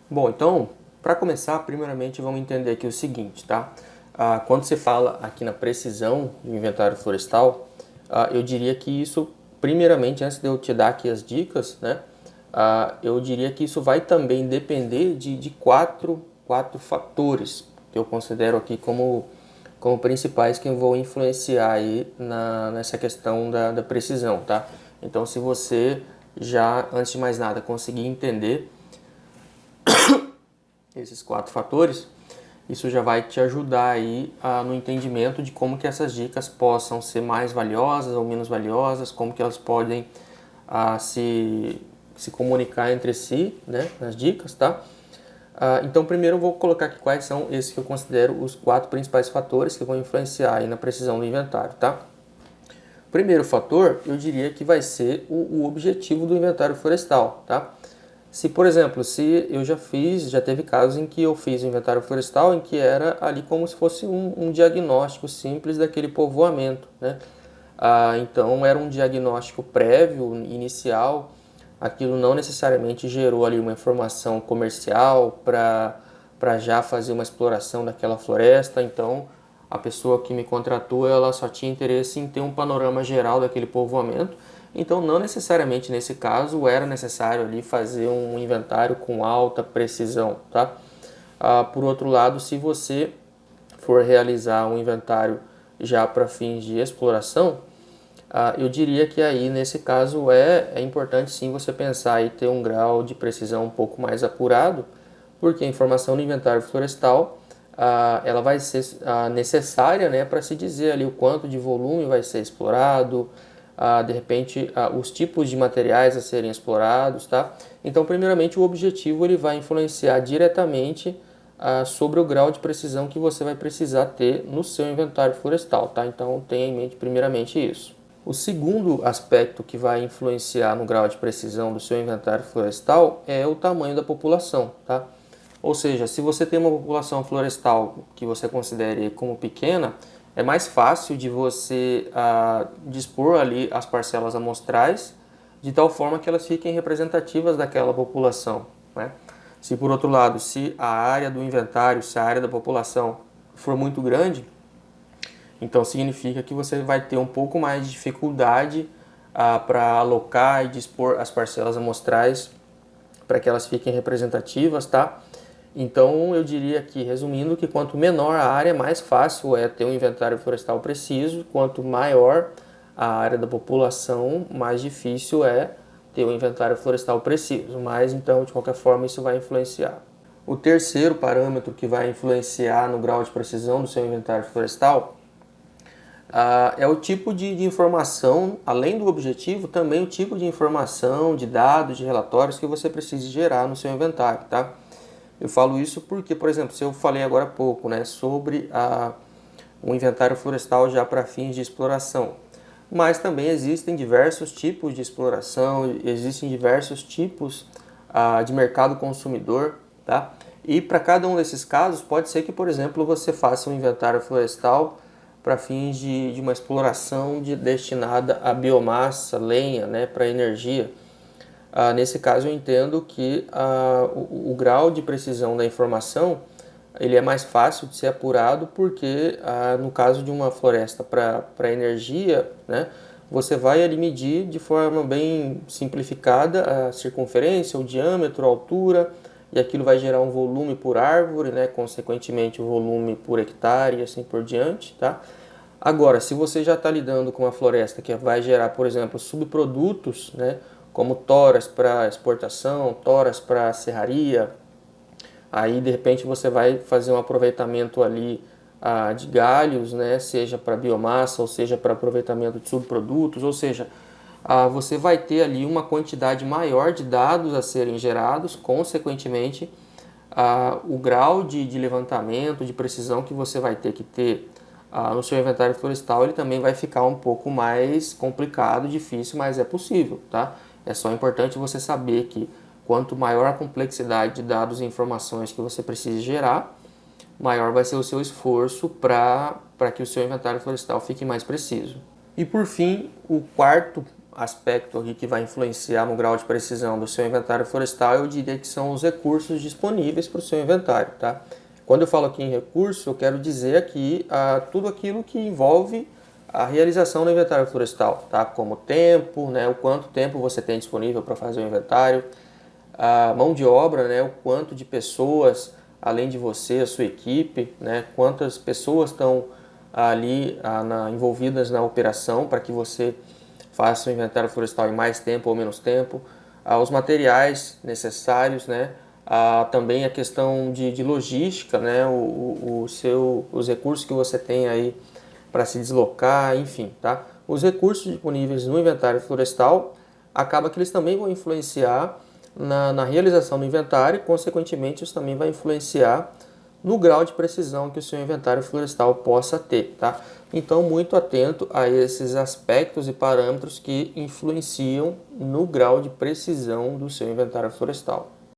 Bom, então, para começar, primeiramente vamos entender aqui o seguinte, tá? Quando você fala aqui na precisão do inventário florestal, eu diria que isso, primeiramente, antes de eu te dar aqui as dicas, né? Eu diria que isso vai também depender de quatro fatores que eu considero aqui como principais que vão influenciar aí nessa questão da precisão, tá? Então, se você já, antes de mais nada, conseguir entender esses quatro fatores, isso já vai te ajudar aí no entendimento de como que essas dicas possam ser mais valiosas ou menos valiosas, como que elas podem se comunicar entre si, né, nas dicas, tá? Então, primeiro eu vou colocar aqui quais são esses que eu considero os quatro principais fatores que vão influenciar aí na precisão do inventário, tá? O primeiro fator, eu diria que vai ser o objetivo do inventário florestal, tá? Se, por exemplo, se eu já teve casos em que eu fiz o inventário florestal em que era ali como se fosse um diagnóstico simples daquele povoamento, né? Então era um diagnóstico prévio, inicial, aquilo não necessariamente gerou ali uma informação comercial para já fazer uma exploração daquela floresta, então a pessoa que me contratou ela só tinha interesse em ter um panorama geral daquele povoamento, então não necessariamente nesse caso era necessário ali fazer um inventário com alta precisão, tá? Por outro lado, se você for realizar um inventário já para fins de exploração, eu diria que aí nesse caso é importante sim você pensar e ter um grau de precisão um pouco mais apurado, porque a informação do inventário florestal ela vai ser necessária, né, para se dizer ali o quanto de volume vai ser explorado, de repente os tipos de materiais a serem explorados, tá? Então, primeiramente, o objetivo ele vai influenciar diretamente sobre o grau de precisão que você vai precisar ter no seu inventário florestal, tá? Então, tenha em mente primeiramente isso. O segundo aspecto que vai influenciar no grau de precisão do seu inventário florestal é o tamanho da população, tá? Ou seja, se você tem uma população florestal que você considere como pequena, é mais fácil de você dispor ali as parcelas amostrais de tal forma que elas fiquem representativas daquela população, né? Se por outro lado, se a área do inventário, se a área da população for muito grande, então significa que você vai ter um pouco mais de dificuldade para alocar e dispor as parcelas amostrais para que elas fiquem representativas, tá? Então eu diria aqui, resumindo, que quanto menor a área, mais fácil é ter um inventário florestal preciso, quanto maior a área da população, mais difícil é ter um inventário florestal preciso, mas então de qualquer forma isso vai influenciar. O terceiro parâmetro que vai influenciar no grau de precisão do seu inventário florestal é o tipo de informação, além do objetivo, também o tipo de informação, de dados, de relatórios que você precisa gerar no seu inventário, tá? Eu falo isso porque, por exemplo, se eu falei agora há pouco, né, sobre um inventário florestal já para fins de exploração, mas também existem diversos tipos de exploração, existem diversos tipos de mercado consumidor, tá? E para cada um desses casos, pode ser que, por exemplo, você faça um inventário florestal para fins de uma exploração destinada a biomassa, lenha, né, para energia. Nesse caso, eu entendo que o grau de precisão da informação ele é mais fácil de ser apurado porque, no caso de uma floresta para energia, né, você vai ali medir de forma bem simplificada a circunferência, o diâmetro, a altura, e aquilo vai gerar um volume por árvore, né, consequentemente o volume por hectare e assim por diante, tá? Agora, se você já está lidando com uma floresta que vai gerar, por exemplo, subprodutos, né, como toras para exportação, toras para serraria, aí de repente você vai fazer um aproveitamento ali de galhos, né, seja para biomassa ou seja para aproveitamento de subprodutos, ou seja, você vai ter ali uma quantidade maior de dados a serem gerados, consequentemente, o grau de levantamento, de precisão que você vai ter que ter no seu inventário florestal, ele também vai ficar um pouco mais complicado, difícil, mas é possível, tá? É só importante você saber que quanto maior a complexidade de dados e informações que você precisa gerar, maior vai ser o seu esforço para que o seu inventário florestal fique mais preciso. E por fim, o quarto aspecto aqui que vai influenciar no grau de precisão do seu inventário florestal, eu diria que são os recursos disponíveis para o seu inventário, tá? Quando eu falo aqui em recurso, eu quero dizer aqui tudo aquilo que envolve a realização do inventário florestal, tá? Como tempo, né? O quanto tempo você tem disponível para fazer o inventário, a mão de obra, né? O quanto de pessoas, além de você, a sua equipe, né? Quantas pessoas estão ali envolvidas na operação para que você faça o inventário florestal em mais tempo ou menos tempo, os materiais necessários, né? Também a questão de logística, né? Os recursos que você tem aí para se deslocar, enfim, tá? Os recursos disponíveis no inventário florestal acaba que eles também vão influenciar na realização do inventário e, consequentemente, isso também vai influenciar no grau de precisão que o seu inventário florestal possa ter, tá? Então, muito atento a esses aspectos e parâmetros que influenciam no grau de precisão do seu inventário florestal.